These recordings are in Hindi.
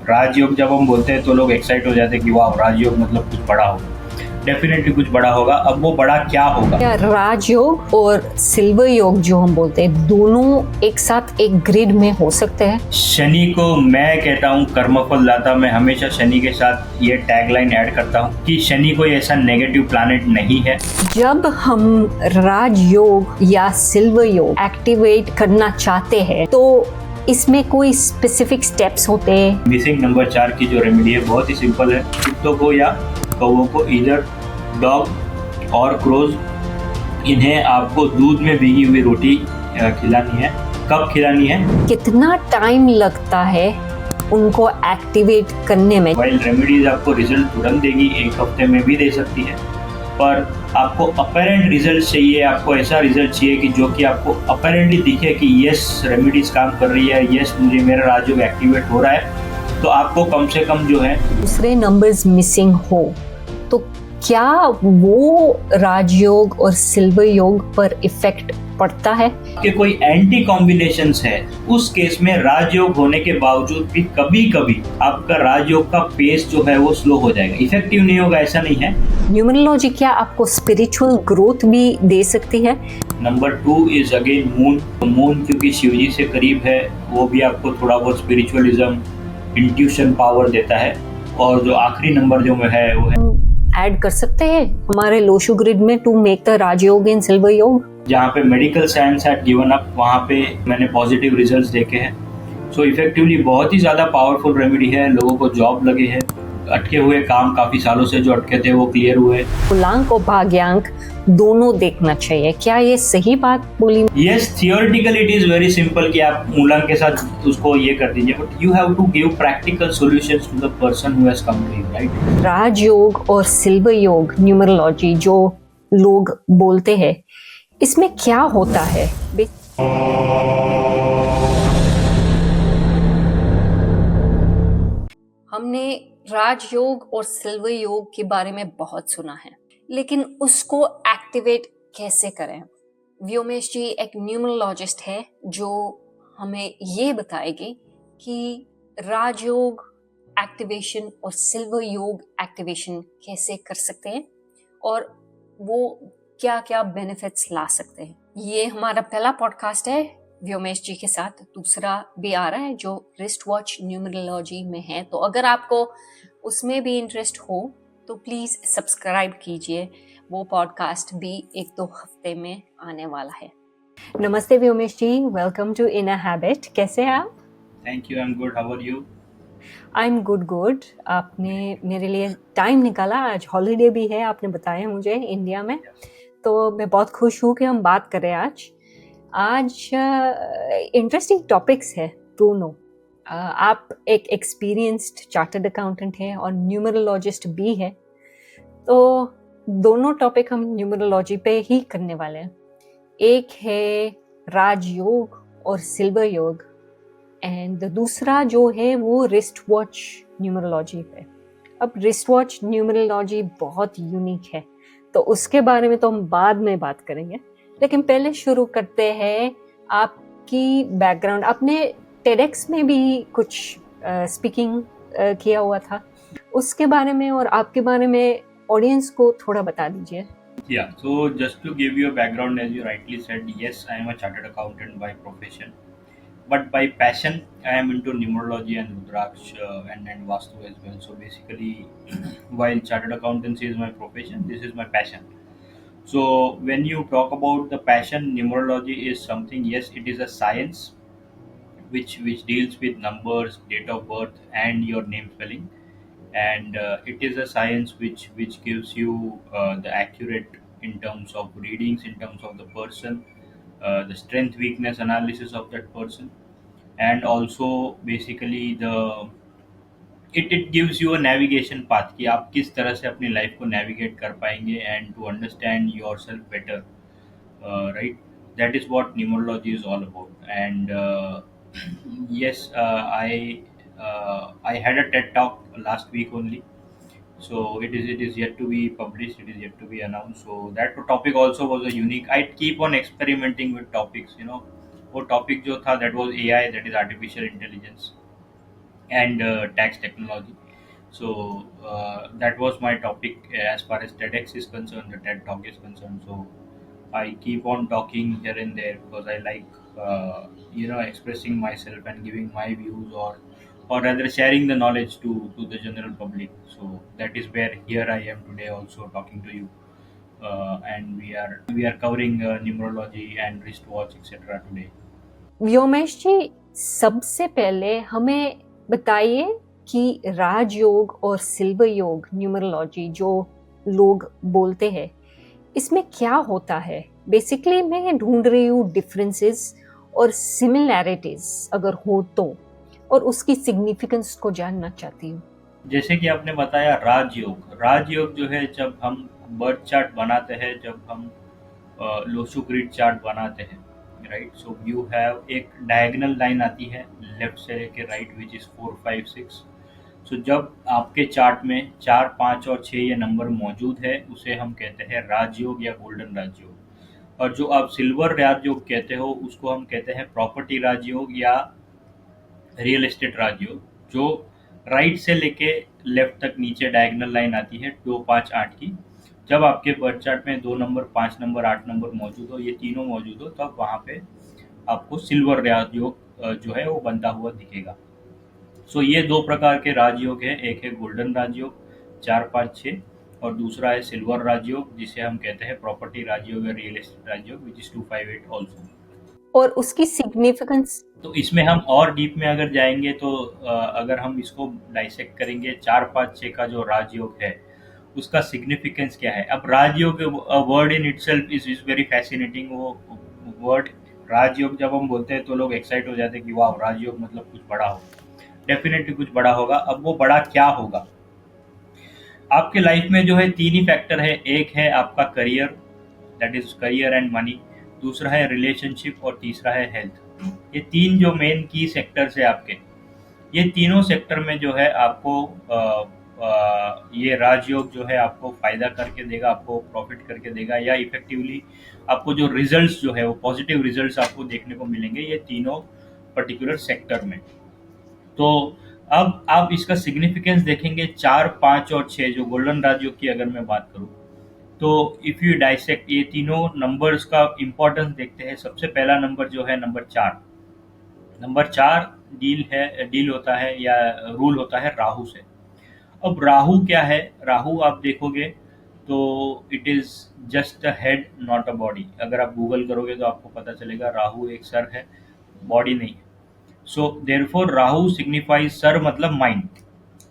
राजयोग जब हम बोलते हैं तो लोग एक्साइट हो जाते हैं कि वाह राजयोग मतलब कुछ बड़ा होगा। डेफिनेटली कुछ बड़ा होगा। अब वो बड़ा क्या होगा? क्या राजयोग और सिल्वर योग जो हम बोलते हैं दोनों एक साथ एक ग्रिड में हो सकते हैं? शनि को मैं कहता हूँ कर्मफल दाता। मैं हमेशा शनि के साथ ये टैगलाइन ऐड करता हूँ कि शनि कोई ऐसा नेगेटिव प्लैनेट नहीं है। जब हम राजयोग या सिल्वर योग एक्टिवेट करना चाहते हैं तो इसमें कोई स्पेसिफिक स्टेप्स होते हैं? मिसिंग नंबर 4 की जो रेमेडी है बहुत ही सिंपल है। कुत्तों को या कौवों को इधर डॉग और क्रोज, इन्हें आपको दूध में भीगी हुई रोटी खिलानी है। कब खिलानी है? कितना टाइम लगता है उनको एक्टिवेट करने में? वाइल रेमेडीज आपको रिजल्ट तुरंत देगी, 1 हफ्ते में भी दे सकती है, पर आपको अपेरेंट रिजल्ट चाहिए। आपको ऐसा रिजल्ट चाहिए कि जो कि आपको अपेरेंटली दिखे कि यस रेमेडीज काम कर रही है, यस मुझे मेरा राजयोग एक्टिवेट हो रहा है। तो आपको कम से कम जो है दूसरे नंबर्स मिसिंग हो तो क्या वो राजयोग और सिल्वर योग पर इफेक्ट पड़ता है? कि कोई एंटी कॉम्बिनेशंस है, उस केस में राजयोग होने के बावजूद भी कभी कभी आपका राजयोग का पेस जो है वो स्लो हो जाएगा, इफेक्टिव नहीं होगा, ऐसा नहीं है। न्यूमरोलॉजी क्या आपको स्पिरिचुअल ग्रोथ भी दे सकती है? Number 2 is again moon. Moon क्योंकि शिव जी से करीब है, वो भी आपको थोड़ा बहुत स्पिरिचुअलिज्म, इंट्यूशन पावर देता है। और जो आखिरी नंबर जो है वो है ऐड कर सकते हैं हमारे लोशु ग्रिड में to make the rajyog and silver yog. जहाँ पे medical science had given up, वहाँ पे मैंने पॉजिटिव रिजल्ट्स देखे हैं। सो इफेक्टिवली बहुत ही ज़्यादा पावरफुल रेमेडी है। लोगों को जॉब लगे हैं, अटके हुए काम काफ़ी सालों से जो अटके थे वो क्लियर हुए। मूलांक और भाग्यांक दोनों देखना चाहिए, क्या ये सही बात बोली? Yes, theoretically it is very simple कि आप मूलांक के साथ उसको ये कर दीजिए, but you have to give practical solutions to the person who has come to you, right? Rajyog और सिल्वर योग न्यूमरोलॉजी जो लोग बोलते हैं, इसमें क्या होता है? हमने राजयोग और सिल्वर योग के बारे में बहुत सुना है, लेकिन उसको एक्टिवेट कैसे करें? व्योमेश जी एक न्यूमरोलॉजिस्ट है जो हमें ये बताएगी कि राजयोग एक्टिवेशन और सिल्वर योग एक्टिवेशन कैसे कर सकते हैं और वो क्या क्या बेनिफिट्स ला सकते हैं। ये हमारा पहला पॉडकास्ट है व्योमेश जी के साथ, दूसरा भी आ रहा है जो रिस्ट वॉच न्यूमरोलॉजी में है। तो अगर आपको उसमें भी इंटरेस्ट हो तो प्लीज सब्सक्राइब कीजिए, वो पॉडकास्ट भी 1-2 हफ्ते में आने वाला है। नमस्ते Vyomesh ji, welcome to inner habit. कैसे हैं आप? Thank you, I am good, how are you? I am good. आपने मेरे लिए टाइम निकाला, आज हॉलीडे भी है आपने बताया मुझे इंडिया में, तो मैं बहुत खुश हूँ कि हम बात करें आज इंटरेस्टिंग टॉपिक्स है दोनों। आप एक एक्सपीरियंस्ड चार्टर्ड अकाउंटेंट हैं और न्यूमरोलॉजिस्ट भी है, तो दोनों टॉपिक हम न्यूमरोलॉजी पे ही करने वाले हैं। एक है राजयोग और सिल्वर योग एंड दूसरा जो है वो रिस्ट वॉच न्यूमरोलॉजी पे। अब रिस्ट वॉच न्यूमरोलॉजी बहुत यूनिक है, तो उसके बारे में तो हम बाद में बात करेंगे, लेकिन पहले शुरू करते हैं आपकी बैकग्राउंड। आपने टेडेक्स में भी कुछ स्पीकिंग किया हुआ था, उसके बारे में और आपके बारे में ऑडियंस को थोड़ा बता दीजिए। Yeah, so just to give you a background, as you rightly said, yes, I am a chartered accountant by profession, but by passion, I am into numerology and Rudraksh and Vastu as well. So basically, while chartered accountancy is my profession, this is my passion. So when you talk about the passion, numerology is something. Yes, it is a science which deals with numbers, date of birth, and your name spelling, and it is a science which gives you the accurate in terms of readings, in terms of the person, the strength weakness analysis of that person, and also basically it gives you a navigation path कि आप किस तरह से अपनी लाइफ को नेविगेट कर पाएंगे and to understand your self better, right? That is what numerology is all about. And yes, I had a TED talk last week only. So it is yet to be published, it is yet to be announced. So that topic also was a unique. I keep on experimenting with topics, वो topic जो था, that was AI, that is artificial intelligence. and tax technology. So that was my topic as far as TEDx is concerned, the TED Talk is concerned. So I keep on talking here and there because I like expressing myself and giving my views, or rather sharing the knowledge to the general public. So that is where here I am today also talking to you, and we are covering numerology and wristwatch etc. today. Vyomesh जी, सबसे पहले हमें बताइए कि राजयोग और सिल्वर योग न्यूमरोलॉजी जो लोग बोलते हैं, इसमें क्या होता है? बेसिकली मैं ढूंढ रही हूँ डिफरेंसेस और सिमिलैरिटीज अगर हो तो, और उसकी सिग्निफिकेंस को जानना चाहती हूँ। जैसे कि आपने बताया राजयोग, राजयोग जो है जब हम बर्थ चार्ट बनाते हैं, जब हम लोसू ग्रिड चार्ट बनाते हैं, राइट। सो यू हैव एक डायगोनल लाइन आती है लेफ्ट से लेके राइट, विच इज 4 5 6। सो जब आपके चार्ट में 4 5 और 6 ये नंबर मौजूद है, उसे हम कहते हैं राजयोग या गोल्डन राजयोग। और जो आप सिल्वर राजयोग कहते हो, उसको हम कहते हैं प्रॉपर्टी राजयोग या रियल एस्टेट राजयोग। जो राइट से लेके लेफ्ट तक नीचे डायगोनल लाइन आती है 2 5 8 की, जब आपके बर्थ चार्ट में 2 नंबर 5 नंबर 8 नंबर मौजूद हो, ये तीनों मौजूद हो, तब वहाँ पे आपको सिल्वर राजयोग जो है वो बनता हुआ दिखेगा। सो ये दो प्रकार के राजयोग है, एक है गोल्डन राजयोग 4 5 6, और दूसरा है सिल्वर राजयोग जिसे हम कहते हैं प्रॉपर्टी राजयोग या real estate rajyog, which is 2 5 8 also. और उसकी सिग्निफिकेंस? तो इसमें हम और डीप में अगर जाएंगे तो अगर हम इसको डाइसेक्ट करेंगे, 4 5 6 का जो राजयोग है उसका सिग्निफिकेंस क्या है। अब Rajyog word in itself is very fascinating. वो वर्ड राजयोग जब हम बोलते हैं तो लोग एक्साइट हो जाते हैं कि वाह, राजयोग मतलब कुछ बड़ा होगा। डेफिनेटली कुछ बड़ा होगा। अब वो बड़ा क्या होगा? आपके लाइफ में जो है तीन ही फैक्टर है। एक है आपका career, that is career and money. दूसरा है रिलेशनशिप और तीसरा है हेल्थ। ये तीन जो मेन की सेक्टर्स है आपके, ये तीनों सेक्टर में जो है आपको ये राजयोग जो है आपको फायदा करके देगा, आपको प्रॉफिट करके देगा, या इफेक्टिवली आपको जो रिजल्ट्स जो है वो पॉजिटिव रिजल्ट्स आपको देखने को मिलेंगे ये तीनों पर्टिकुलर सेक्टर में। तो अब आप इसका सिग्निफिकेंस देखेंगे, 4 5 और 6 जो गोल्डन राजयोग की अगर मैं बात करूँ, तो इफ यू डाइसेक्ट ये तीनों नंबर्स का इंपॉर्टेंस देखते हैं। सबसे पहला नंबर जो है नंबर 4। नंबर 4 डील होता है या रूल होता है राहु से। अब राहु क्या है? राहु आप देखोगे तो it is just a head not a body. अगर आप गूगल करोगे तो आपको पता चलेगा राहु एक सर है, बॉडी नहीं है। So therefore Rahu signifies sir मतलब माइंड,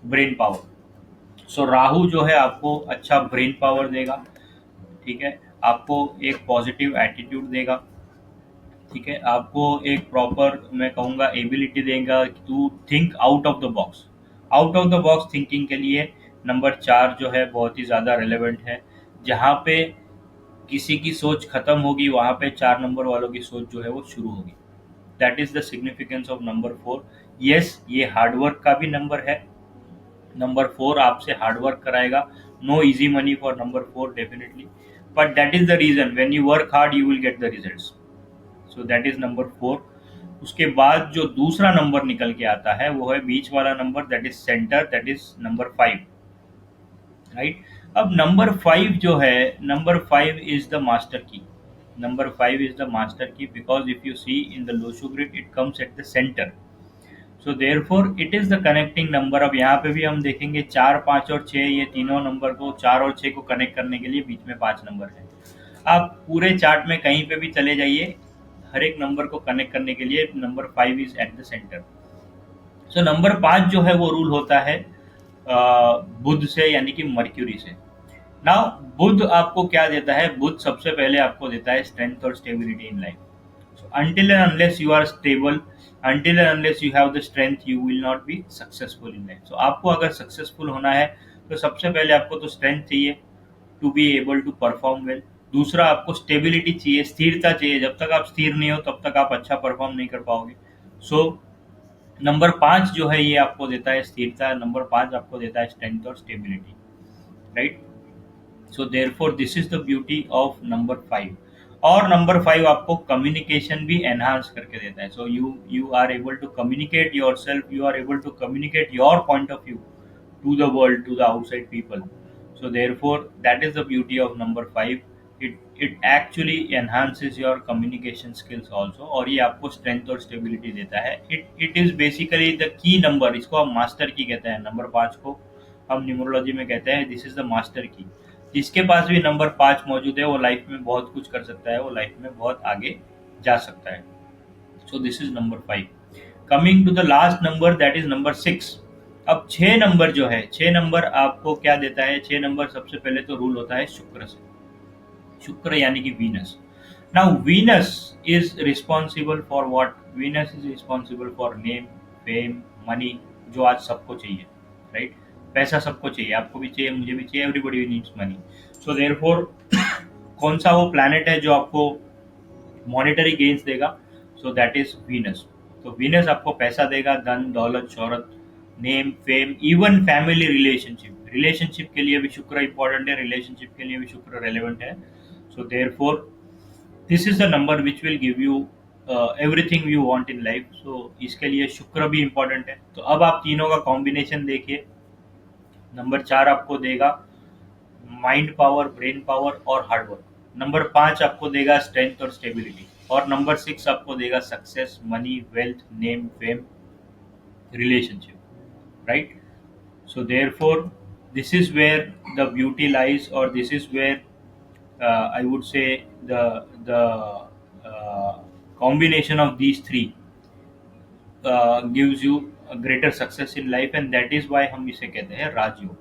ब्रेन पावर। सो राहु जो है आपको अच्छा ब्रेन पावर देगा, ठीक है। आपको एक पॉजिटिव एटीट्यूड देगा, ठीक है। आपको एक प्रॉपर मैं कहूँगा एबिलिटी देगा to think out of the box. Out of the box thinking के लिए नंबर 4 जो है बहुत ही ज़्यादा रिलेवेंट है। जहाँ पे किसी की सोच खत्म होगी, वहाँ पे 4 नंबर वालों की सोच जो है वो शुरू होगी। That is the significance of number 4। Yes, ये हार्डवर्क का भी नंबर है। नंबर 4 आपसे हार्डवर्क कराएगा। No easy money for number 4 definitely, but that is the reason when you work hard you will get the results. So that is number 4। उसके बाद जो दूसरा नंबर निकल के आता है वो है बीच वाला number, that is centre, that is number 5, right. अब नंबर 5 जो है, number 5 is the master key. Number 5 is the master key because if you see in the Lo Shu grid it comes at the centre. So therefore it is the connecting number. अब यहाँ पे भी हम देखेंगे 4 5 और 6, ये तीनों नंबर को 4 और 6 को कनेक्ट करने के लिए बीच में 5 नंबर है। आप पूरे चार्ट में कहीं पे भी चले जाइए, हर एक नंबर को कनेक्ट करने के लिए number 5 is eight the centre. So number 5 जो है वो रूल होता है बुध से, यानी कि मर्क्यूरी से। नाउ बुध आपको क्या देता है? बुध सबसे पहले आपको देता है स्ट्रेंथ और stability in life. So until and unless you are stable, until and unless you have the strength, you will not be successful in life. So आपको अगर सक्सेसफुल होना है तो सबसे पहले आपको तो स्ट्रेंथ चाहिए to be able to perform well. दूसरा आपको स्टेबिलिटी चाहिए, स्थिरता चाहिए। जब तक आप स्थिर नहीं हो तब तक आप अच्छा परफॉर्म नहीं कर पाओगे। सो नंबर 5 जो है ये आपको देता है स्थिरता, नंबर 5 आपको देता है स्ट्रेंथ और stability, right. So therefore this is the beauty of number 5। और नंबर 5 आपको कम्युनिकेशन भी एनहांस करके देता है. So you are able to communicate yourself, you are able to communicate your point of view to the world, to the outside people. So therefore, that is the beauty of number 5. It actually enhances your communication skills also, और ये आपको स्ट्रेंथ और स्टेबिलिटी देता है. It is basically the key number. इसको हम मास्टर की कहते हैं. नंबर 5 को हम न्यूमरोलॉजी में कहते हैं दिस इज द मास्टर की. जिसके पास भी नंबर 5 मौजूद है वो लाइफ में बहुत कुछ कर सकता है, वो लाइफ में बहुत आगे जा सकता है. So this is number 5. Coming to the last number, that is number 6. अब 6 नंबर जो है, 6 नंबर आपको क्या देता है? 6 नंबर सबसे पहले तो रूल होता है शुक्र से. शुक्र यानी कि Venus. Now Venus is responsible for what? Venus is responsible for name, fame, money, जो आज सबको चाहिए, राइट? पैसा सबको चाहिए, आपको भी चाहिए, मुझे भी चाहिए, everybody needs money. So therefore कौन सा वो प्लैनेट है जो आपको मॉनेटरी गेन्स देगा? सो दैट इज वीनस. तो वीनस आपको पैसा देगा, धन दौलत शोहरत, name fame, even family relationship. Relationship के लिए भी शुक्र इंपॉर्टेंट है, रिलेशनशिप के लिए भी शुक्र रेलेवेंट है. So therefore this is the number which will give you everything you want in life. So इसके लिए शुक्र भी इंपॉर्टेंट है. तो अब आप तीनों का कॉम्बिनेशन देखिए. नंबर 4 आपको देगा माइंड पावर, ब्रेन पावर और हार्ड वर्क. नंबर 5 आपको देगा स्ट्रेंथ और स्टेबिलिटी. और नंबर 6 आपको देगा success, money, wealth, name, fame, relationship, right? So therefore, this is where the beauty lies, or this is where I would say the uh, combination of these three gives you a greater success in life, and that is why हम इसे कहते हैं राजयोग.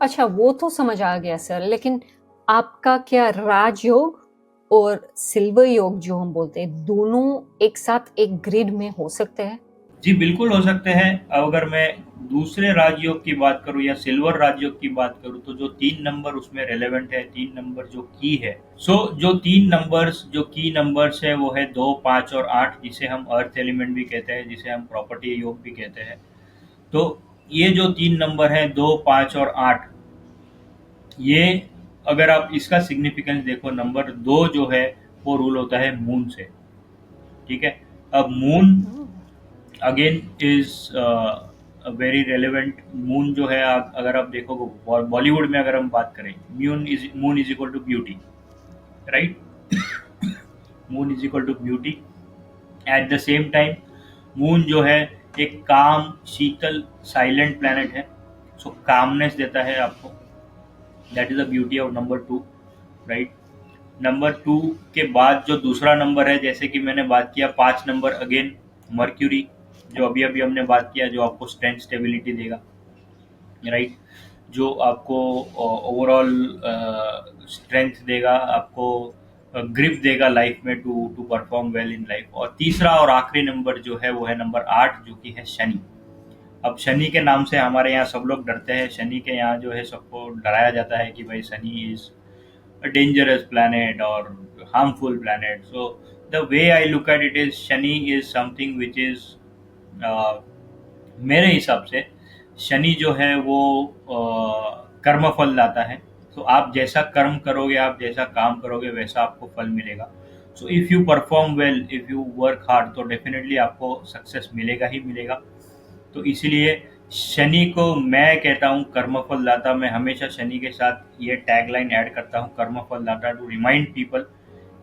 अच्छा, वो तो समझ आ गया सर, लेकिन आपका क्या राजयोग और सिल्वर योग जो हम बोलते हैं, दोनों एक साथ एक ग्रिड में हो सकते हैं? जी बिल्कुल हो सकते हैं. अगर मैं दूसरे राजयोग की बात करूं या सिल्वर राजयोग की बात करूं, तो जो 3 नंबर उसमें रेलेवेंट है, 3 नंबर जो की है. सो जो 3 नंबर्स जो की नंबर्स है वो है 2, 5 और 8, जिसे हम अर्थ एलिमेंट भी कहते हैं, जिसे हम प्रॉपर्टी योग भी कहते हैं. तो ये जो 3 नंबर है 2, 5 और 8, ये अगर आप इसका सिग्निफिकेंस देखो, नंबर 2 जो है वो रूल होता है मून से. ठीक है. अब moon again is very relevant. Moon जो है, आप अगर आप देखोगे बॉलीवुड में अगर हम बात करें, moon is equal to beauty, right? Moon is equal to beauty. At the same time moon जो है एक काम, शीतल, साइलेंट प्लैनेट है. सो कामनेस देता है आपको. That is the beauty of number 2, right? Number 2 के बाद जो दूसरा नंबर है, जैसे कि मैंने बात किया 5 नंबर, अगेन मर्क्यूरी, जो अभी अभी हमने बात किया, जो आपको स्ट्रेंथ स्टेबिलिटी देगा, राइट? जो आपको ओवरऑल स्ट्रेंथ देगा, आपको ग्रिप देगा लाइफ में to to perform well in life. और तीसरा और आखिरी नंबर जो है वो है नंबर 8, जो कि है शनि. अब शनि के नाम से हमारे यहाँ सब लोग डरते हैं. शनि के यहाँ जो है सबको डराया जाता है कि भाई Shani is a dangerous planet or harmful planet. So the way I look at it is Shani is something which is मेरे हिसाब से शनि जो है वो कर्म फल लाता है. तो आप जैसा कर्म करोगे, आप जैसा काम करोगे, वैसा आपको फल मिलेगा. So if you perform well, if you work hard, तो डेफिनेटली आपको सक्सेस मिलेगा ही मिलेगा. तो इसीलिए शनि को मैं कहता हूँ कर्मफल दाता. मैं हमेशा शनि के साथ ये टैगलाइन ऐड करता हूँ, कर्मफल दाता, टू रिमाइंड पीपल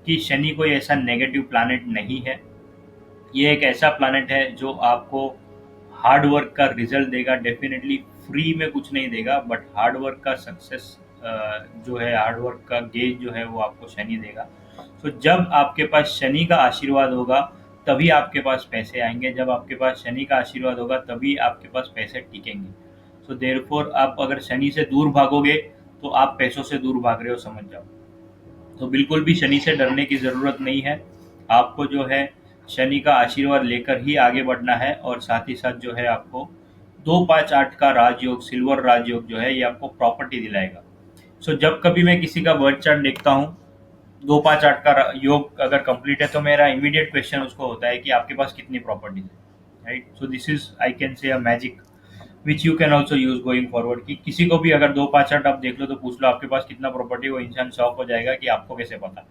कि शनि कोई ऐसा नेगेटिव प्लैनेट नहीं है. ये एक ऐसा प्लैनेट है जो आपको हार्ड वर्क का रिजल्ट देगा. डेफिनेटली फ्री में कुछ नहीं देगा, बट हार्ड वर्क का सक्सेस जो है, हार्ड वर्क का गेज जो है वो आपको शनि देगा. तो जब आपके पास शनि का आशीर्वाद होगा तभी आपके पास पैसे आएंगे. जब आपके पास शनि का आशीर्वाद होगा तभी आपके पास पैसे टिकेंगे. सो देयरफॉर आप अगर शनि से दूर भागोगे तो आप पैसों से दूर भाग रहे हो, समझ जाओ. तो बिल्कुल भी शनि से डरने की ज़रूरत नहीं है. आपको जो है शनि का आशीर्वाद लेकर ही आगे बढ़ना है. और साथ ही साथ जो है आपको 2, 5, 8 का राजयोग, सिल्वर राजयोग जो है, ये आपको प्रॉपर्टी दिलाएगा. सो जब कभी मैं किसी का बर्थ चार्ट देखता हूँ, 2, 5, 8 का योग अगर कंप्लीट है, तो मेरा इमीडिएट क्वेश्चन उसको होता है कि आपके पास कितनी प्रॉपर्टीज है, right? So this is, I can say, a magic which you can also use going forward. कि किसी को भी अगर 2, 5, 8 आप देख लो तो पूछ लो आपके पास कितना प्रॉपर्टी, वो इंसान शॉक हो जाएगा कि आपको कैसे पता,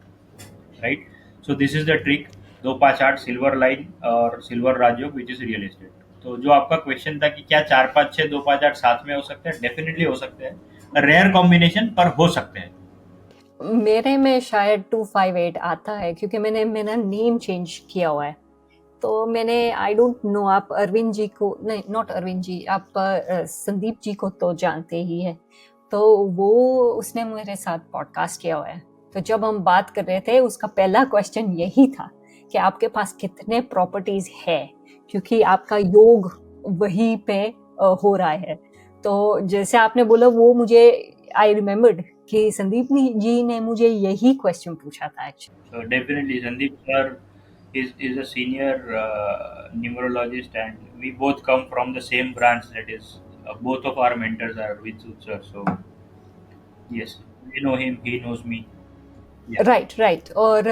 right. So this is the trick. दो पाँच आठ सिल्वर लाइन और silver rajyog which is real estate. तो जो आपका क्वेश्चन था कि क्या चार पाँच छः दो पाँच आठ साथ में हो सकते हैं, डेफिनेटली हो सकते हैं. रेयर कॉम्बिनेशन पर हो सकते हैं. मेरे में शायद 258 आता है क्योंकि मैंने मेरा नेम चेंज किया हुआ है। तो मैंने आई डोंट नो, आप अरविंद जी को नहीं, नॉट अरविंद जी, आप संदीप जी को तो जानते ही है। तो वो उसने मेरे साथ पॉडकास्ट किया हुआ है। तो जब हम बात कर रहे थे उसका पहला क्वेश्चन यही था कि आपके पास कितने प्रॉपर्टीज है, क्योंकि आपका योग वहीं पे हो रहा है। तो जैसे आपने बोला वो मुझे आई रिमेम्बर्ड कि संदीप जी ने मुझे यही क्वेश्चन पूछा था actually. So definitely Sandeep sir is a senior numerologist, and we both come from the same branch. That is, both of our mentors are with sir. So yes, we know him. He knows me. Yeah, right right, और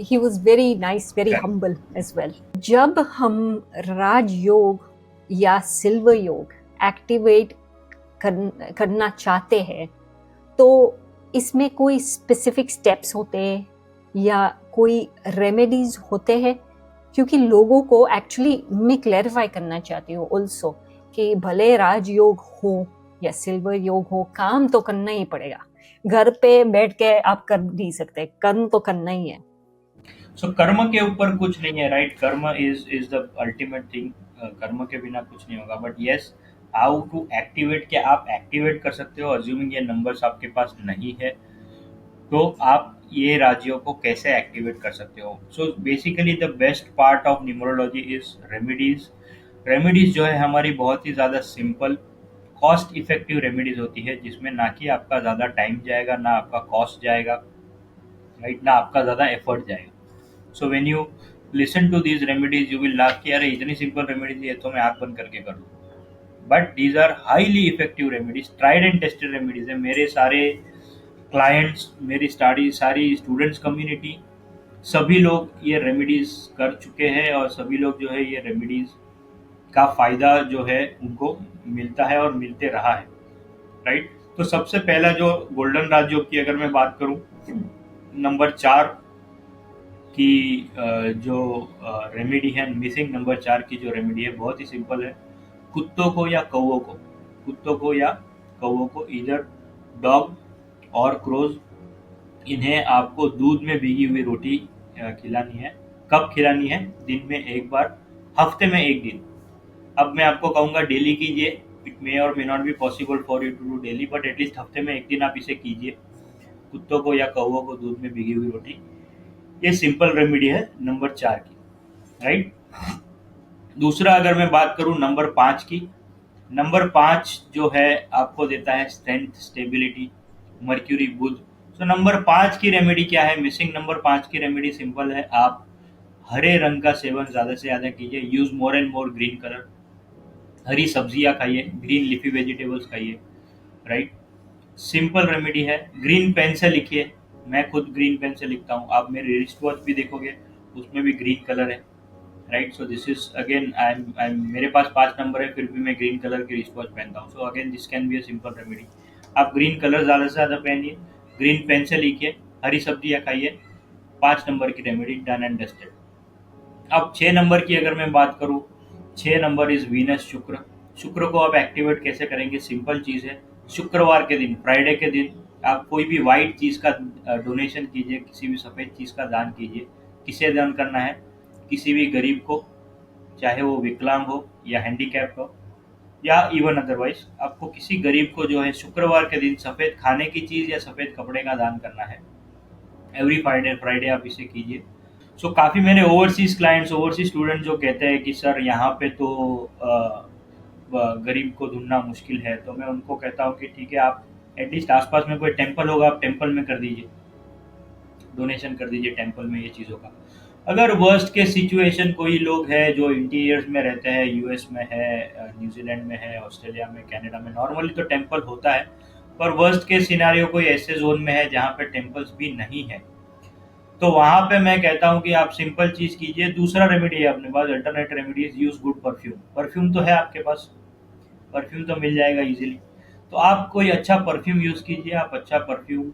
he was very nice, very correct. Humble as well. जब हम राजयोग या सिल्वर योग एक्टिवेट करना चाहते हैं तो इसमें कोई स्पेसिफिक स्टेप्स होते हैं या कोई रेमेडीज होते हैं? क्योंकि लोगों को एक्चुअली मैं क्लैरिफाई करना चाहती हूँ ऑल्सो कि भले राजयोग हो या सिल्वर योग हो, काम तो करना ही पड़ेगा। घर पे बैठ के आप कर नहीं सकते, कर्म तो करना ही है। So कर्म के ऊपर कुछ नहीं है, राइट. कर्म इज द अल्टीमेट थिंग. कर्म के बिना कुछ नहीं होगा. But yes, how to activate, क्या आप एक्टिवेट कर सकते हो? अज्यूमिंग ये नंबर्स आपके पास नहीं है, तो आप ये राज्यों को कैसे एक्टिवेट कर सकते हो? So basically the best part of numerology is remedies. Remedies जो है हमारी बहुत ही ज़्यादा सिंपल, कॉस्ट इफेक्टिव रेमेडीज होती है, जिसमें ना कि आपका ज़्यादा टाइम जाएगा, ना आपका कॉस्ट जाएगा, राइट, ना आपका ज़्यादा एफर्ट जाएगा. So when you listen to these remedies you will laugh कि अरे इतनी सिंपल रेमेडीज है तो मैं आँख बंद करके कर लूँ. But these are highly effective remedies, tried and tested remedies है. मेरे सारे क्लाइंट्स, मेरी स्टडी, सारी स्टूडेंट्स कम्युनिटी, सभी लोग ये रेमेडीज कर चुके हैं और सभी लोग जो है ये रेमेडीज का फायदा जो है उनको मिलता है और मिलते रहा है, राइट. तो सबसे पहला जो गोल्डन राजयोग की अगर मैं बात करूं, नंबर 4 की जो रेमेडी है, मिसिंग नंबर 4 की जो रेमेडी है, बहुत ही सिंपल है. कुत्तों को या कौवों को, कुत्तों को या कौवों को, इधर डॉग और क्रोज, इन्हें आपको दूध में भीगी हुई रोटी खिलानी है. कब खिलानी है? दिन में एक बार, हफ्ते में एक दिन. अब मैं आपको कहूँगा डेली कीजिए. इट मे और may not be possible for you to do daily, but at least हफ्ते में एक दिन आप इसे कीजिए. कुत्तों को या कौवों को दूध में भीगी हुई रोटी. ये सिंपल रेमेडी है नंबर 4 की, राइट. दूसरा अगर मैं बात करूँ नंबर 5 की, नंबर 5 जो है आपको देता है स्ट्रेंथ, स्टेबिलिटी, मर्क्यूरी, बुध. सो नंबर 5 की रेमेडी क्या है? मिसिंग नंबर 5 की रेमेडी सिंपल है. आप हरे रंग का सेवन ज़्यादा से ज़्यादा कीजिए. Use more and more green colour. हरी सब्जियां खाइए, ग्रीन लीफी वेजिटेबल्स खाइए, राइट. सिंपल रेमेडी है. ग्रीन पेन से लिखिए. मैं खुद ग्रीन पेन से लिखता हूँ. आप मेरे रिस्ट वॉच भी देखोगे, उसमें भी ग्रीन कलर है, right. So this is again, I am मेरे पास 5 नंबर है, फिर भी मैं ग्रीन कलर की रिस्ट वॉच पहनता हूँ. So again this can be a simple remedy. आप ग्रीन कलर ज़्यादा से ज़्यादा पहनिए, ग्रीन पेन से लिखिए, हरी सब्जियाँ खाइए. 5 नंबर की रेमेडी डन एंड डस्टेड. अब 6 नंबर की अगर मैं बात करूँ, 6 नंबर इज वीनस, शुक्र. शुक्र को आप एक्टिवेट कैसे करेंगे? सिंपल चीज़ है. शुक्रवार के दिन, फ्राइडे के दिन, आप कोई भी वाइट चीज़ का डोनेशन कीजिए, किसी भी सफ़ेद चीज़ का दान कीजिए. किसे दान करना है? किसी भी गरीब को, चाहे वो विकलांग हो या हैंडीकैप हो या इवन अदरवाइज, आपको किसी गरीब को जो है शुक्रवार के दिन सफ़ेद खाने की चीज़ या सफ़ेद कपड़े का दान करना है. एवरी फ्राइडे फ्राइडे आप इसे कीजिए. सो काफ़ी मेरे ओवरसीज़ क्लाइंट्स, ओवरसीज़ स्टूडेंट जो कहते हैं कि सर यहाँ पे तो गरीब को ढूंढना मुश्किल है, तो मैं उनको कहता हूँ कि ठीक है, आप एटलीस्ट आसपास में कोई टेम्पल होगा, आप टेम्पल में कर दीजिए, डोनेशन कर दीजिए टेम्पल में ये चीज़ों का. अगर वर्स्ट के सिचुएशन, कोई लोग हैं जो इंटीरियर्स में रहते हैं, यूएस में है, न्यूजीलैंड में है, ऑस्ट्रेलिया में, कनाडा में, नॉर्मली तो टेम्पल होता है. पर वर्स्ट के सिनारियो कोई ऐसे जोन में है जहाँ पे टेम्पल्स भी नहीं है, तो वहां पे मैं कहता हूँ कि आप सिंपल चीज कीजिए. दूसरा रेमेडी है अपने पास, alternate remedies. Use good perfume. Perfume तो है आपके पास, परफ्यूम तो मिल जाएगा इजीली. तो आप कोई अच्छा परफ्यूम यूज कीजिए. आप अच्छा परफ्यूम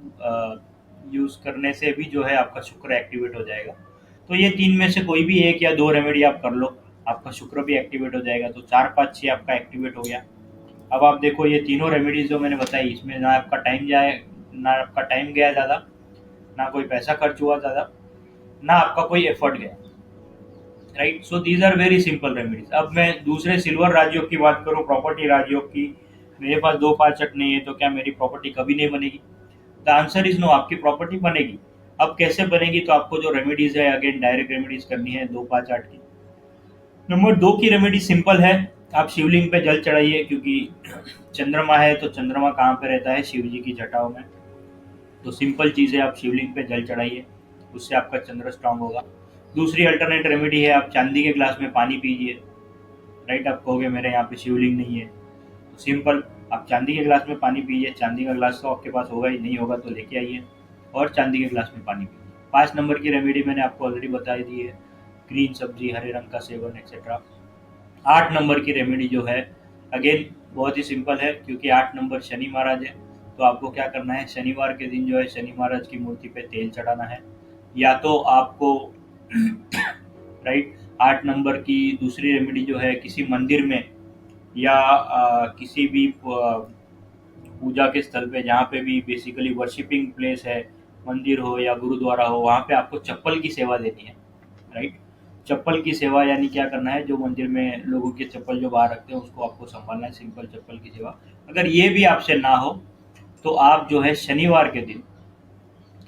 यूज़ करने से भी जो है आपका शुक्र एक्टिवेट हो जाएगा। तो ये 3 में से कोई भी 1 या 2 रेमेडी आप कर लो, आपका शुक्र भी एक्टिवेट हो जाएगा, तो 4, 5, 6 आपका एक्टिवेट हो गया। अब आप देखो ये तीनों रेमेडीज़ जो मैंने बताई, इसमें ना आपका टाइम गया ज़्यादा, ना कोई पैसा खर्च हुआ ज़्यादा, ना आपका कोई एफर्ट गया। Right, so these are very simple remedies. अब मैं दूसरे सिल्वर राजयोग की बात करूँ, प्रॉपर्टी राजयोग की, मेरे पास 2, 5 नहीं है तो क्या मेरी प्रॉपर्टी कभी नहीं बनेगी? द आंसर इज नो, आपकी प्रॉपर्टी बनेगी। अब कैसे बनेगी? तो आपको जो रेमेडीज है, अगेन डायरेक्ट रेमेडीज करनी है 2, 5, 8 की। नंबर 2 की रेमेडी सिंपल है, आप शिवलिंग पे जल चढ़ाइए, क्योंकि चंद्रमा है तो चंद्रमा कहाँ पे रहता है? शिव जी की जटाओं में। तो सिंपल चीज़ है, आप शिवलिंग पे जल चढ़ाइए, उससे आपका चंद्र स्ट्रांग होगा। दूसरी अल्टरनेट रेमेडी है, आप चांदी के ग्लास में पानी पीजिए। राइट, आप कहोगे मेरे यहाँ पे शिवलिंग नहीं है, तो सिंपल, आप चांदी के ग्लास में पानी पीजिए। चांदी का ग्लास तो आपके पास होगा ही, नहीं होगा तो लेके आइए और चांदी के ग्लास में पानी पीजिए। 5 नंबर की रेमेडी मैंने आपको ऑलरेडी बता दी है, ग्रीन सब्जी, हरे रंग का सेवन, एक्सेट्रा। 8 नंबर की रेमेडी जो है, अगेन बहुत ही सिंपल है, क्योंकि 8 नंबर शनि महाराज है। तो आपको क्या करना है, शनिवार के दिन जो है शनि महाराज की मूर्ति पे तेल चढ़ाना है, या तो आपको राइट। 8 नंबर की दूसरी रेमेडी जो है, किसी मंदिर में या किसी भी पूजा के स्थल पे, जहाँ पे भी बेसिकली वर्शिपिंग प्लेस है, मंदिर हो या गुरुद्वारा हो, वहाँ पे आपको चप्पल की सेवा देनी है। राइट, चप्पल की सेवा यानी क्या करना है, जो मंदिर में लोगों के चप्पल जो बाहर रखते हैं उसको आपको संभालना है, सिंपल चप्पल की सेवा। अगर ये भी आपसे ना हो तो आप जो है शनिवार के दिन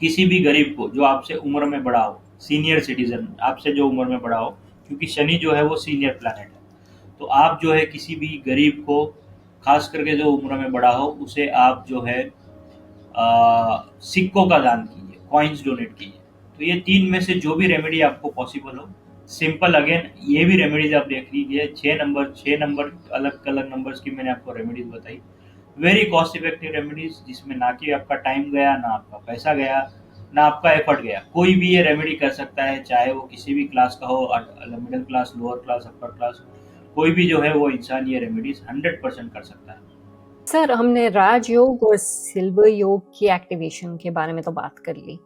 किसी भी गरीब को जो आपसे उम्र में बड़ा हो, सीनियर सिटीजन आपसे जो उम्र में बड़ा हो, क्योंकि शनि जो है वो सीनियर प्लैनेट है, तो आप जो है किसी भी गरीब को, खास करके जो उम्र में बड़ा हो, उसे आप जो है सिक्कों का दान कीजिए, कॉइन्स डोनेट कीजिए। तो ये 3 में से जो भी रेमेडी आपको पॉसिबल हो, सिंपल, अगेन ये भी रेमेडीज आप देख लीजिए, 6 नंबर अलग अलग नंबर्स की मैंने आपको रेमेडीज बताई। वेरी कॉस्ट इफेक्टिव रेमेडीज, जिसमें ना कि आपका टाइम गया, ना आपका पैसा गया, ना आपका एफर्ट गया। कोई भी ये रेमेडी कर सकता है, चाहे वो किसी भी क्लास का हो, middle class, lower class, upper class, कोई भी जो है वो इंसान ये रेमेडीज 100% कर सकता है। सर, हमने राजयोग और सिल्वर योग की एक्टिवेशन के बारे में तो बात कर ली,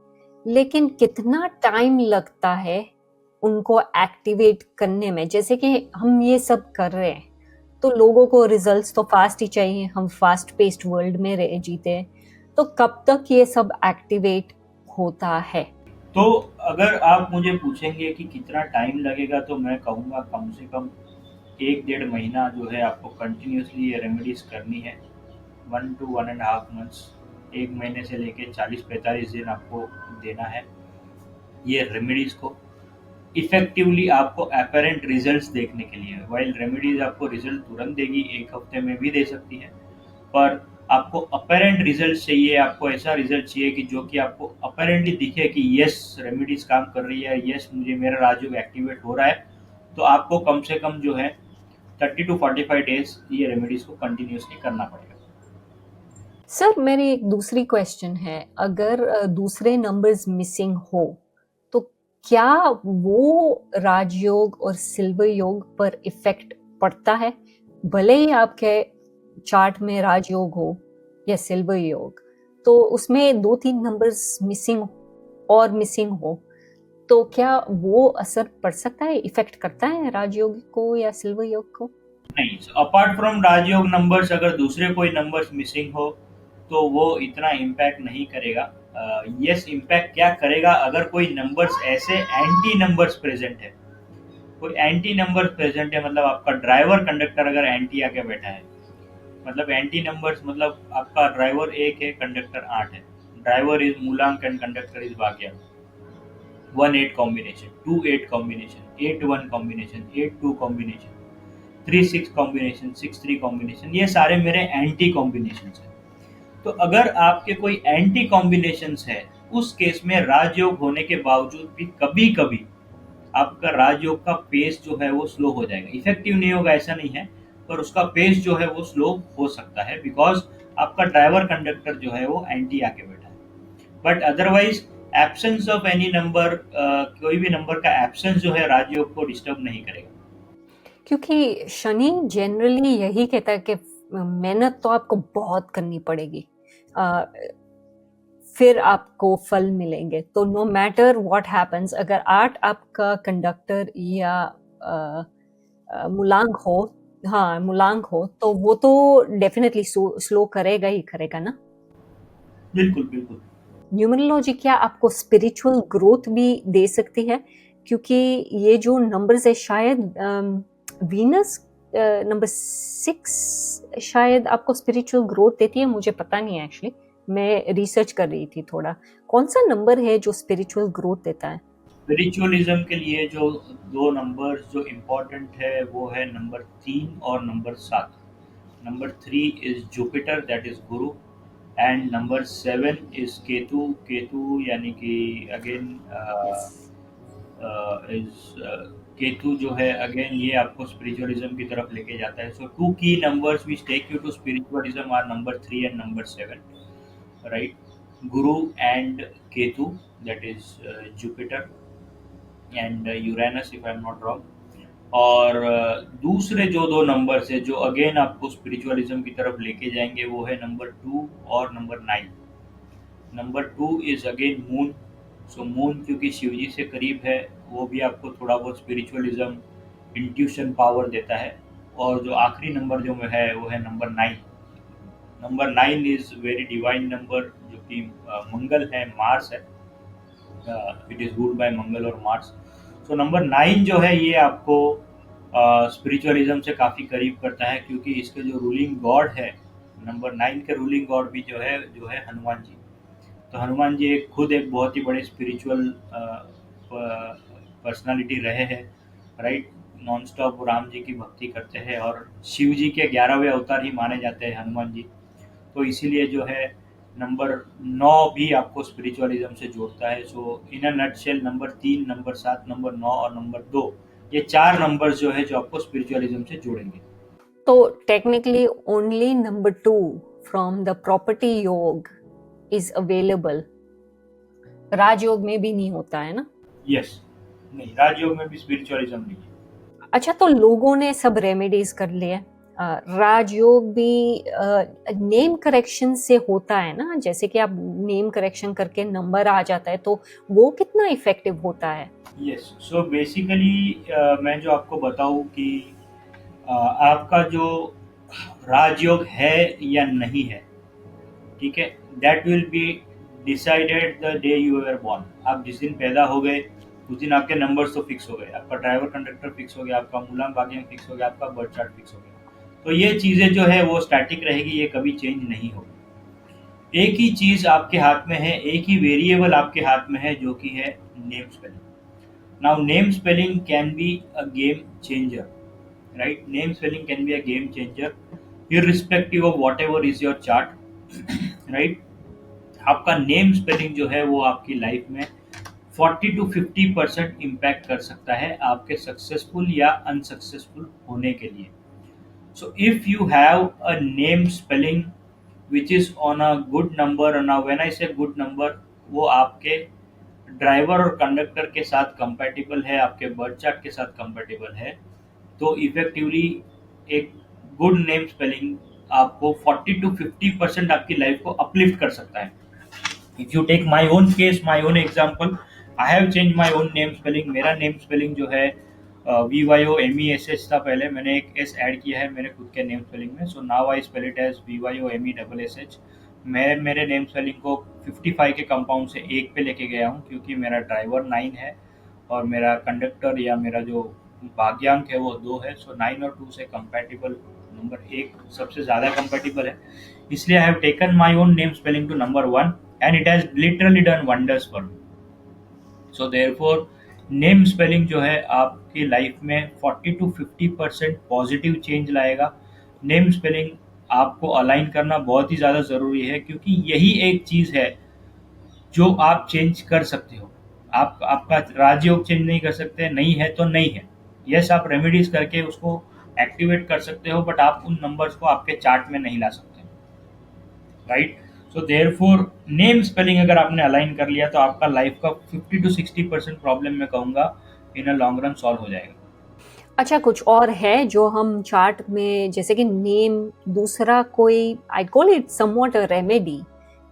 लेकिन कितना टाइम लगता है उनको एक्टिवेट करने में? जैसे कि हम ये सब कर रहे हैं, तो लोगों को रिजल्ट्स तो फास्ट ही चाहिए, हम फास्ट पेस्ड वर्ल्ड में रह जीते हैं, तो कब तक ये सब एक्टिवेट होता है? तो अगर आप मुझे पूछेंगे कि कितना टाइम लगेगा, तो मैं कहूँगा कम से कम 1, 1.5 महीना जो है आपको कंटिन्यूसली ये रेमेडीज करनी है। 1 to 1.5 मंथ्स, 1 महीने से लेके 40-45 दिन आपको देना है ये रेमेडीज को। इफेक्टिवली आपको अपेरेंट रिजल्ट्स देखने के लिए, वाइल रेमेडीज आपको रिजल्ट तुरंत देगी, 1 हफ्ते में भी दे सकती है, पर आपको अपेरेंट रिजल्ट चाहिए, आपको ऐसा रिजल्ट चाहिए कि जो कि आपको अपेरेंटली दिखे कि यस रेमेडीज काम कर रही है, यस मुझे मेरा राजयोग एक्टिवेट हो रहा है। तो आपको कम से कम जो है 30 to 45 डेज ये रेमेडीज को कंटिन्यूसली करना पड़ेगा। सर, मेरी एक दूसरी क्वेश्चन है, अगर दूसरे नंबर्स मिसिंग हो, तो क्या वो राजयोग और सिल्वर योग पर इफेक्ट पड़ता है? भले ही आपके चार्ट में राजयोग हो या सिल्वर योग, तो उसमें 2-3 नंबर्स मिसिंग हो, तो क्या वो असर पड़ सकता है, इफेक्ट करता है राजयोग को या सिल्वर योग को? नहीं, अपार्ट फ्रॉम राजयोग नंबर्स, अगर दूसरे कोई नंबर्स मिसिंग हो तो वो इतना इम्पैक्ट नहीं करेगा। यस, इम्पैक्ट क्या करेगा, अगर कोई नंबर्स ऐसे एंटी नंबर्स प्रेजेंट है, कोई एंटी नंबर प्रेजेंट है, मतलब आपका ड्राइवर कंडक्टर अगर एंटी आके बैठा है, मतलब एंटी नंबर्स, मतलब आपका ड्राइवर 1 है, कंडक्टर 8 है, ड्राइवर इज मूलांक एंड कंडक्टर इज भाग्य। 1-8 combination, 2-8 combination, 8-1 combination, 8-2 combination, 3-6 combination, 6-3 combination, ये सारे मेरे एंटी कॉम्बिनेशन हैं। तो अगर आपके कोई एंटी कॉम्बिनेशंस है, उस केस में राजयोग होने के बावजूद भी कभी कभी आपका राजयोग का पेस जो है वो स्लो हो जाएगा। इफेक्टिव नहीं होगा ऐसा नहीं है, पर उसका पेस जो है वो स्लो हो सकता है, बिकॉज आपका ड्राइवर कंडक्टर जो है वो एंटी आके बैठा है। But otherwise absence of any number, कोई भी नंबर का एब्सेंस जो है राजयोग को डिस्टर्ब नहीं करेगा। क्योंकि शनि जनरली यही कहता है कि मेहनत तो आपको बहुत करनी पड़ेगी, फिर आपको फल मिलेंगे। तो नो मैटर व्हाट हैपेंस, अगर 8 आपका कंडक्टर या मूलांक हो, हाँ मूलांक हो, तो वो तो डेफिनेटली स्लो करेगा ही करेगा ना। बिल्कुल बिल्कुल। न्यूमरोलॉजी क्या आपको स्पिरिचुअल ग्रोथ भी दे सकती है? क्योंकि ये जो नंबर्स है शायद वीनस नंबर 6 शायद आपको स्पिरिचुअल ग्रोथ देती है, मुझे पता नहीं है एक्चुअली, मैं रिसर्च कर रही थी थोड़ा। कौन सा नंबर है जो स्पिरिचुअल ग्रोथ देता है? स्पिरिचुअलिज्म के लिए जो दो नंबर्स जो इम्पोर्टेंट है वो है नंबर 3 और number 7। Number 3 is Jupiter, that is Guru, and number 7 is Ketu. Ketu यानी कि अगेन इज केतु जो है अगेन ये आपको स्पिरिचुअलिज्म की तरफ लेके जाता है। So two key numbers which take you to spiritualism are number 3 and number 7, right? Guru and Ketu, that is Jupiter and Uranus, if I am not wrong. और दूसरे जो दो नंबर्स है जो अगेन आपको स्पिरिचुअलिज्म की तरफ लेके जाएंगे वो है नंबर 2 और number 9। Number 2 is again moon. So moon क्योंकि शिव जी से करीब है, वो भी आपको थोड़ा बहुत स्पिरिचुअलिज्म, इंट्यूशन पावर देता है। और जो आखिरी नंबर जो है वो है number 9। Number 9 is very divine number, जो कि मंगल है, मार्स है, इट इज रूल्ड बाय मंगल और मार्स। सो नंबर 9 जो है ये आपको स्पिरिचुअलिज्म से काफ़ी करीब करता है, क्योंकि इसके जो रूलिंग गॉड है, नंबर 9 के रूलिंग गॉड भी जो है हनुमान जी। तो हनुमान जी एक खुद एक बहुत ही बड़े स्पिरिचुअल पर्सनालिटी रहे हैं, राइट? नॉन स्टॉप वो राम जी की भक्ति करते हैं और शिव जी के 11वें अवतार ही माने जाते हैं हनुमान जी। तो इसीलिए जो है नंबर 9 भी आपको स्पिरिचुअलिज्म से जोड़ता है। So in a nutshell number 3, number 7, number 9 और नंबर 2, ये चार नंबर्स जो है जो आपको स्पिरिचुअलिज्म से जोड़ेंगे। तो technically only number 2 from the property योग इज अवेलेबल, राजयोग में भी नहीं होता है ना? यस। नहीं, राजयोग में भी स्पिरिचुअलिज्म नहीं है। अच्छा, तो लोगों ने सब रेमेडीज कर लिए, राजयोग भी नेम करेक्शन से होता है ना? जैसे कि आप नेम करेक्शन करके नंबर आ जाता है, तो वो कितना इफेक्टिव होता है? यस। सो बेसिकली मैं जो आपको बताऊं कि आपका जो राजयोग है या नहीं है, ठीक है, that will be decided the day you are born. आप जिस दिन पैदा हो गए उस दिन आपके नंबर्स तो फिक्स हो गए, आपका ड्राइवर कंडक्टर फिक्स हो गया, आपका मूलांक भाग्यांक फिक्स हो गया, आपका बर्थ चार्ट फिक्स हो गया। तो ये चीज़ें जो है वो स्टैटिक रहेगी, ये कभी चेंज नहीं होगी। एक ही चीज़ आपके हाथ में है, एक ही वेरिएबल आपके हाथ में है, जो कि है name spelling. Now name spelling can be a game changer, right? Name spelling can be a game changer irrespective of whatever is your chart, right? आपका नेम स्पेलिंग जो है वो आपकी लाइफ में 40 to 50% इम्पैक्ट कर सकता है आपके सक्सेसफुल या अनसक्सेसफुल होने के लिए। So if you have a name spelling which is on a good number, now when I से गुड नंबर, वो आपके ड्राइवर और कंडक्टर के साथ कंपेटिबल है, आपके बर्थ चार्ट के साथ कंपेटिबल है, तो इफेक्टिवली एक गुड नेम स्पेलिंग आपको 40 to 50% आपकी लाइफ को अपलिफ्ट कर सकता है। If you take my own case, my own example, I have change my own name spelling. मेरा नेम स्पेलिंग जो है VYOMESH था, पहले मैंने एक एस ऐड किया है मेरे खुद के नेम स्पेलिंग में। So now I spell it as VYOMESSH। मैं मेरे नेम स्पेलिंग को 55 के कंपाउंड से एक पे लेके गया हूँ, क्योंकि मेरा ड्राइवर 9 है और मेरा कंडक्टर या मेरा जो भाग्यांक है वो 2 है। सो 9 और 2 से कंपैटिबल नंबर 1 सबसे ज़्यादा कंपैटिबल है, इसलिए I have taken my own name spelling to number 1 and it has literally done wonders for me. So therefore name spelling जो है आपकी लाइफ में 40 to 50% पॉजिटिव चेंज लाएगा। नेम स्पेलिंग आपको अलाइन करना बहुत ही ज़्यादा ज़रूरी है, क्योंकि यही एक चीज़ है जो आप चेंज कर सकते हो। आप आपका राजयोग चेंज नहीं कर सकते, नहीं है तो नहीं है। यस, आप रेमेडीज करके उसको एक्टिवेट कर सकते हो, बट आप उन नंबर्स को आपके चार्ट में नहीं ला सकते, राइट? सो देयरफॉर नेम स्पेलिंग अगर आपने अलाइन कर लिया तो आपका लाइफ का 50 to 60% प्रॉब्लम मैं कहूँगा इन अ लॉन्ग रन सॉल्व हो जाएगा। अच्छा, कुछ और है जो हम चार्ट में, जैसे कि नेम, दूसरा कोई, I call it somewhat a remedy,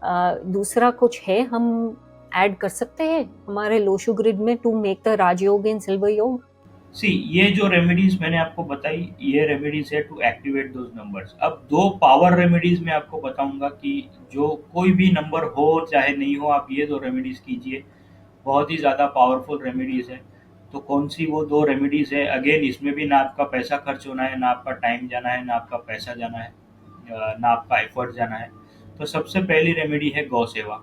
दूसरा कुछ है हम ऐड कर सकते हैं हमारे लोशो ग्रिड में to make the rajyog in silver yog? See, ये जो रेमेडीज मैंने आपको बताई, ये रेमेडीज है टू एक्टिवेट दोज नंबर्स। अब दो पावर रेमेडीज मैं आपको बताऊंगा कि जो कोई भी नंबर हो चाहे नहीं हो, आप ये दो रेमेडीज कीजिए, बहुत ही ज़्यादा पावरफुल रेमेडीज है। तो कौन सी वो दो रेमेडीज है? अगेन, इसमें भी ना आपका पैसा खर्च होना है, ना आपका टाइम जाना है, ना आपका पैसा जाना है, ना आपका एफर्ट जाना है। तो सबसे पहली रेमेडी है गौ सेवा।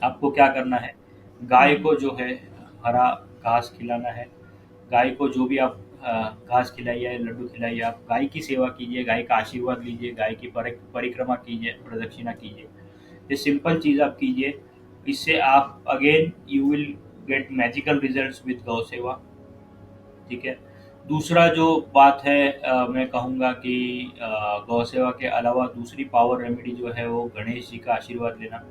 आपको क्या करना है? गाय हम्म। को जो है हरा घास खिलाना है। गाय को जो भी आप घास खिलाइए, लड्डू खिलाइए, आप गाय की सेवा कीजिए, गाय का आशीर्वाद लीजिए, गाय की परिक्रमा कीजिए, प्रदक्षिणा कीजिए। ये सिंपल चीज़ आप कीजिए। इससे आप again you will gate magical results with गौ सेवा। ठीक है। दूसरा जो बात है, मैं कहूँगा कि गौ सेवा के अलावा दूसरी पावर रेमेडी जो है वो गणेश जी का आशीर्वाद लेना।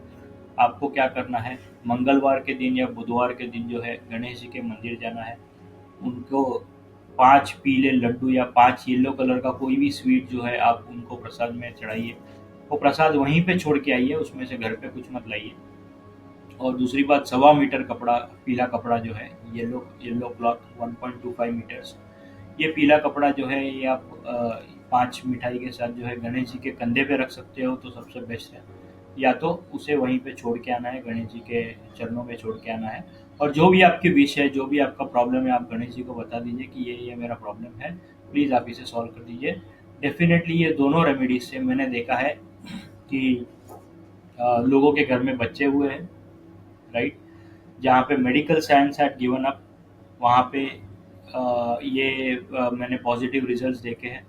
आपको क्या करना है? मंगलवार के दिन या बुधवार के दिन जो है गणेश जी के मंदिर जाना है। उनको 5 पीले लड्डू या 5 येलो कलर का कोई भी स्वीट जो है आप उनको प्रसाद में चढ़ाइए। वो प्रसाद वहीं पे छोड़ के आइए, उसमें से घर पे कुछ मत लाइए। और दूसरी बात, 1.25 मीटर कपड़ा, पीला कपड़ा जो है, येलो येलो क्लॉथ 1.25 मीटर्स, ये पीला कपड़ा जो है ये आप 5 मिठाई के साथ जो है गणेश जी के कंधे पे रख सकते हो, तो सबसे बेस्ट है। या तो उसे वहीं पे छोड़ के आना है, गणेश जी के चरणों में छोड़ के आना है। और जो भी आपकी विश है, जो भी आपका प्रॉब्लम है, आप गणेश जी को बता दीजिए कि ये मेरा प्रॉब्लम है, प्लीज़ आप इसे सॉल्व कर दीजिए। डेफिनेटली ये दोनों रेमेडीज से मैंने देखा है कि लोगों के घर में बच्चे हुए हैं, राइट? जहाँ पे medical science had given up, वहाँ पे मैंने पॉजिटिव रिजल्ट्स देखे हैं।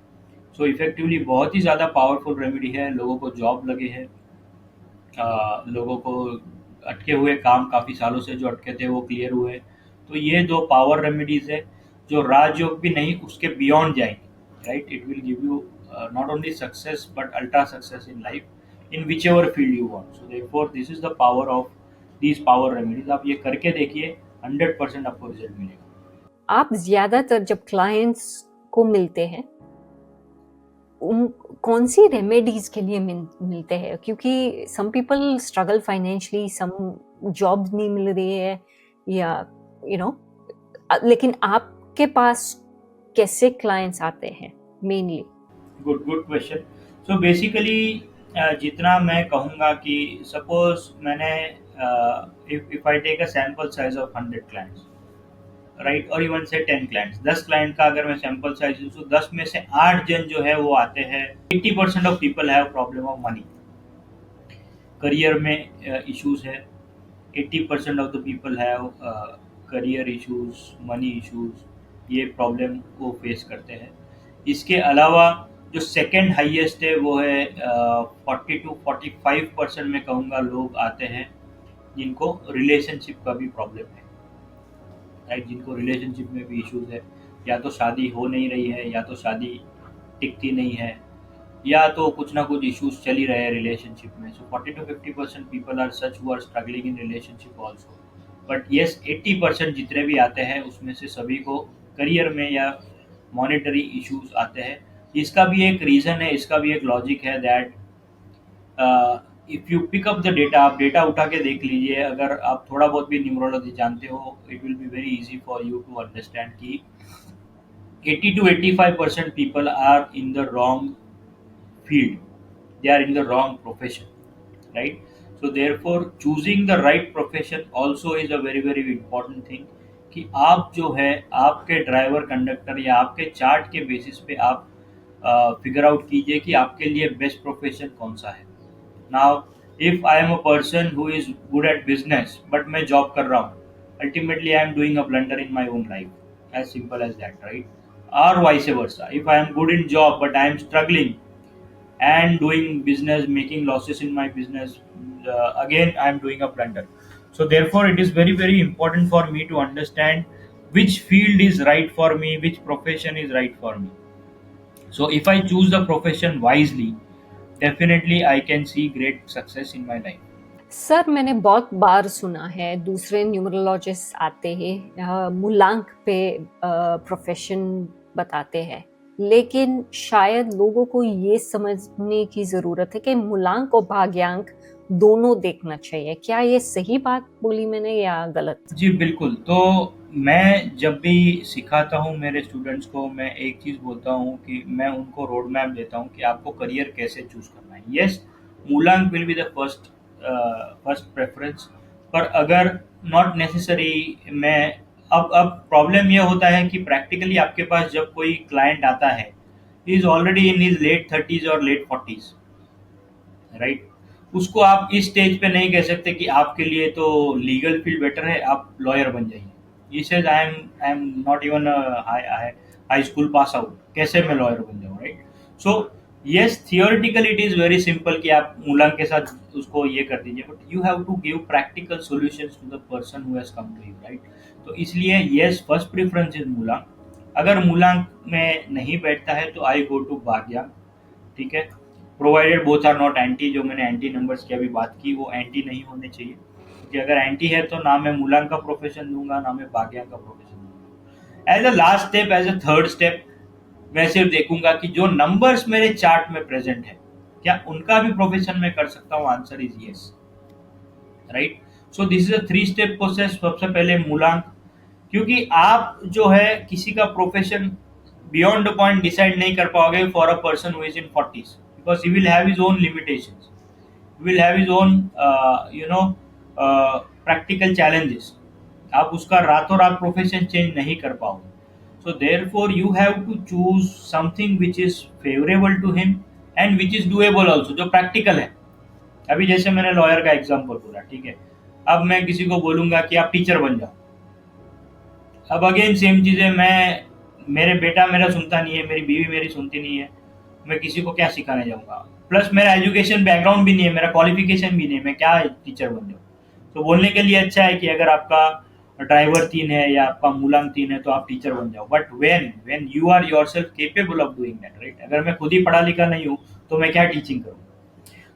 सो इफेक्टिवली बहुत ही ज़्यादा पावरफुल रेमेडी है। लोगों को जॉब लगे हैं, लोगों को अटके हुए काम काफ़ी सालों से जो अटके थे वो क्लियर हुए। तो ये दो पावर रेमेडीज है जो राजयोग भी नहीं उसके बियॉन्ड जाएंगे, right? It will give you not only success but ultra success in life, in which ever field you want. So therefore this is the power of these power remedies. आप ये करके देखिए, 100% आपको रिजल्ट मिलेगा। आप ज्यादातर जब क्लाइंट्स को मिलते हैं उन कौन सी रेमेडीज के लिए मिलते हैं? क्योंकि some people struggle financially, some job नहीं मिल रही है, या यू नो लेकिन आपके पास कैसे क्लाइंट्स आते हैं mainly? Good good question. So basically जितना मैं कहूँगा कि सपोज मैंने if I take a sample size of 100 clients, right, और इवन से 10 क्लाइंट्स, 10 क्लाइंट का अगर मैं सैंपल साइज लूँ तो 10 में से 8 जन जो है वो आते हैं। 80% of people have problem of money, career में इश्यूज है। 80% of the people have career issues, money issues, ये प्रॉब्लम को फेस करते हैं। इसके अलावा जो सेकंड हाईएस्ट है वो है 40 to 45% में कहूँगा लोग आते हैं जिनको रिलेशनशिप का भी प्रॉब्लम है, राइट? जिनको रिलेशनशिप में भी इश्यूज है, या तो शादी हो नहीं रही है, या तो शादी टिकती नहीं है, या तो कुछ ना कुछ इश्यूज चल ही रहे हैं रिलेशनशिप में। So 40 to 50% people are such who are struggling in relationship also. But yes, 80% जितने भी आते हैं उसमें से सभी को करियर में या मॉनेटरी इश्यूज आते हैं। इसका भी एक रीज़न है, इसका भी एक लॉजिक है that if you pick up the data, आप डेटा उठा के देख लीजिए। अगर आप थोड़ा बहुत भी न्यूमरोलॉजी जानते हो, it will be very easy for you to understand कि 80 to 85% people are in the wrong field, they are in the wrong profession, right? So therefore choosing the right profession also is a very very important thing, कि आप जो है आपके ड्राइवर कंडक्टर या आपके चार्ट के बेसिस पे आप फिगर आउट कीजिए कि आपके लिए बेस्ट प्रोफेशन कौन सा है। Now if I am a person who is good at business but मैं जॉब कर रहा हूँ, ultimately I am doing a blunder in my own life, as simple as that, right? और vice versa, if I am good in job but I am struggling and doing business, making losses in my business, again I am doing a blunder. So therefore it is very very important for me to understand which field is right for me, which profession is right for me. So if I choose the profession wisely, definitely I can see great success in my life. Sir मैंने बहुत बार सुना है दूसरे न्यूमरोलॉजिस्ट आते हैं मूलांक पे प्रोफेशन बताते हैं, लेकिन शायद लोगों को ये समझने की ज़रूरत है कि मूलांक और भाग्यांक दोनों देखना चाहिए। क्या ये सही बात बोली मैंने या गलत? जी, बिल्कुल। तो मैं जब भी सिखाता हूँ मेरे स्टूडेंट्स को, मैं एक चीज़ बोलता हूँ कि मैं उनको रोड मैप देता हूँ कि आपको करियर कैसे चूज़ करना है। येस, मूलांक will be the first preference, पर अगर नॉट नेसेसरी मैं अब प्रॉब्लम ये होता है कि प्रैक्टिकली आपके पास जब कोई क्लाइंट आता है, he is already in his late 30s और लेट 40s, राइट? उसको आप इस स्टेज पे नहीं कह सकते कि आपके लिए तो लीगल फील्ड बेटर है, आप लॉयर बन जाइए। ये says I am not even high school pass out, कैसे मैं लॉयर बन जाऊँ, right? So yes, theoretically it is very simple कि आप मूलांक के साथ उसको ये कर दीजिए, but you have to give practical solutions to the person who has come to you, right? तो इसलिए यस, फर्स्ट प्रेफरेंस इज मूलांक। अगर मूलांक में नहीं बैठता है तो आई गो टू भाग्यांक, ठीक है? Provided both are not anti, जो मैंने एंटी नंबर्स की अभी बात की वो एंटी नहीं होने चाहिए, क्योंकि अगर एंटी है तो ना मैं मूलांक का प्रोफेशन दूंगा ना मैं भाग्यांक का प्रोफेशन दूंगा। As a last step, as a third step, मैं सिर्फ देखूंगा कि जो नंबर्स मेरे चार्ट में प्रेजेंट है क्या उनका भी प्रोफेशन मैं कर सकता हूँ। Answer is yes, right? So this is a three step process. सबसे पहले मूलांक, क्योंकि आप जो है किसी का profession beyond the point decide नहीं कर पाओगे for a person who is in 40s, because he will have his own limitations, will have his own practical challenges। आप उसका रातों रात प्रोफेशन चेंज नहीं कर पाओगे। So therefore you have to choose something which is favourable to him and which is doable also, जो प्रैक्टिकल है। अभी जैसे मैंने लॉयर का एग्जाम्पल बोला, ठीक है? अब मैं किसी को बोलूंगा कि आप टीचर बन जाओ, अब अगेन सेम चीज़ है। मैं मेरे बेटा मेरा सुनता नहीं है, मेरी बीवी मेरी सुनती नहीं है, मैं किसी को क्या सिखाने जाऊँगा? प्लस मेरा एजुकेशन बैकग्राउंड भी नहीं है, मेरा क्वालिफिकेशन भी नहीं है, मैं क्या टीचर बन जाऊँ? तो बोलने के लिए अच्छा है कि अगर आपका ड्राइवर 3 है या आपका मूलांक 3 है तो आप टीचर बन जाओ, but when you are yourself capable of doing that, right? अगर मैं खुद ही पढ़ा लिखा नहीं हूँ तो मैं क्या टीचिंग करूँ?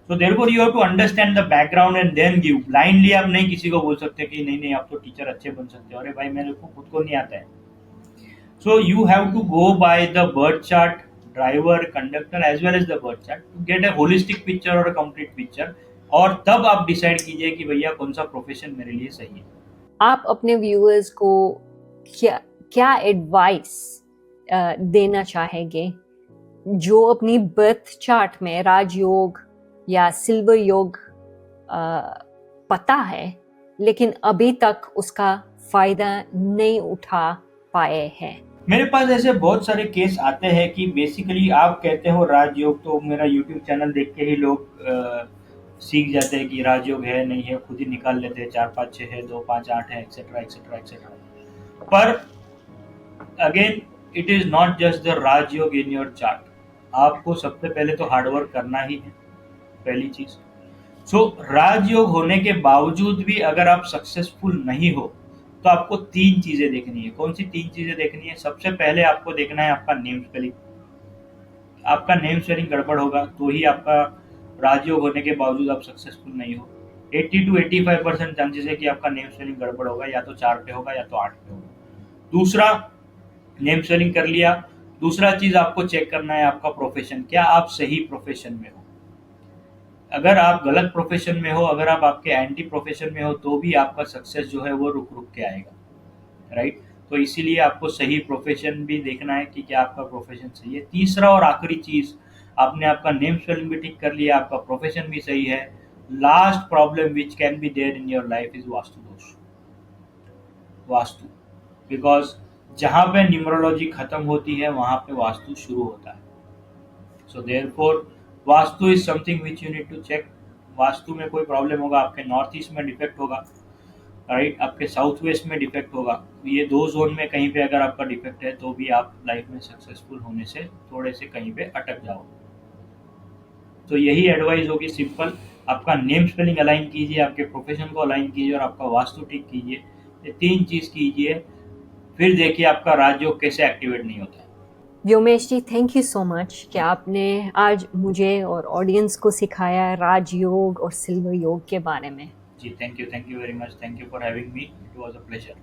So therefore you have to understand the background and then give. Blindly आप नहीं किसी को बोल सकते कि नहीं नहीं आप तो टीचर अच्छे बन सकते हो। अरे भाई, मेरे को खुद को नहीं आता है। So you have to go by the birth chart, driver, conductor as well as the birth chart to get a holistic picture or a complete picture, और तब आप डिसाइड कीजिए कि भैया कौन सा प्रोफेशन मेरे लिए सही है। आप अपने व्यूअर्स को क्या क्या एडवाइस देना चाहेंगे जो अपनी बर्थ चार्ट में राजयोग या सिल्वर योग पता है लेकिन अभी तक उसका फायदा नहीं उठा पाए हैं? मेरे पास ऐसे बहुत सारे केस आते हैं कि बेसिकली आप कहते हो राजयोग, तो मेरा यूट्यूब चैनल देख के ही लोग सीख जाते हैं कि राजयोग है नहीं है, खुद ही निकाल लेते हैं 4 5 6 है, 2 5 8 है, एक्सेट्रा एक्सेट्रा एक्सेट्रा। पर again, it is not just the rajyog in your chart. आपको सबसे पहले तो हार्डवर्क करना ही है, पहली चीज। सो राजयोग होने के बावजूद भी अगर आप सक्सेसफुल नहीं हो तो आपको 3 चीजें देखनी है। कौन सी 3 चीजें देखनी है? सबसे पहले आपको देखना है आपका नेम स्पेलिंग। आपका नेम स्पेलिंग गड़बड़ होगा तो ही आपका राजयोग होने के बावजूद आप सक्सेसफुल नहीं हो। 80 to 85% चांसेस है कि आपका नेम स्पेलिंग गड़बड़ होगा, या तो 4 पे होगा या तो 8 पे होगा। दूसरा, नेम स्पेलिंग कर लिया। दूसरा चीज आपको चेक करना है आपका प्रोफेशन, क्या आप सही प्रोफेशन में हो? अगर आप गलत प्रोफेशन में हो, अगर आप आपके एंटी प्रोफेशन में हो, तो भी आपका सक्सेस जो है वो रुक रुक के आएगा, राइट? तो इसीलिए आपको सही प्रोफेशन भी देखना है कि क्या आपका प्रोफेशन सही है। तीसरा और आखिरी चीज, आपने आपका नेम स्पेलिंग भी ठीक कर लिया, आपका प्रोफेशन भी सही है। Last problem which can be there in your life is vastu dosh. Vastu, because जहाँ पे न्यूमरोलॉजी खत्म होती है वहां पे वास्तु शुरू होता है। So therefore vastu is something which you need to check. Vastu में कोई प्रॉब्लम होगा, आपके नॉर्थ ईस्ट में डिफेक्ट होगा, राइट? आपके साउथ वेस्ट में डिफेक्ट होगा। तो ये 2 जोन में कहीं पे अगर आपका डिफेक्ट है तो भी आप लाइफ में सक्सेसफुल होने से थोड़े से कहीं पे अटक जाओगे। तो यही एडवाइस होगी सिंपल, आपका नेम स्पेलिंग अलाइन कीजिए, आपके प्रोफेशन को अलाइन कीजिए और आपका वास्तु ठीक कीजिए। ये 3 चीज कीजिए, फिर देखिए आपका राजयोग कैसे एक्टिवेट नहीं होता है। व्योमेश जी, थैंक यू सो मच कि आपने आज मुझे और ऑडियंस को सिखाया राजयोग और सिल्वर योग के बारे में। जी, thank you very much, thank you for having me, it was a pleasure.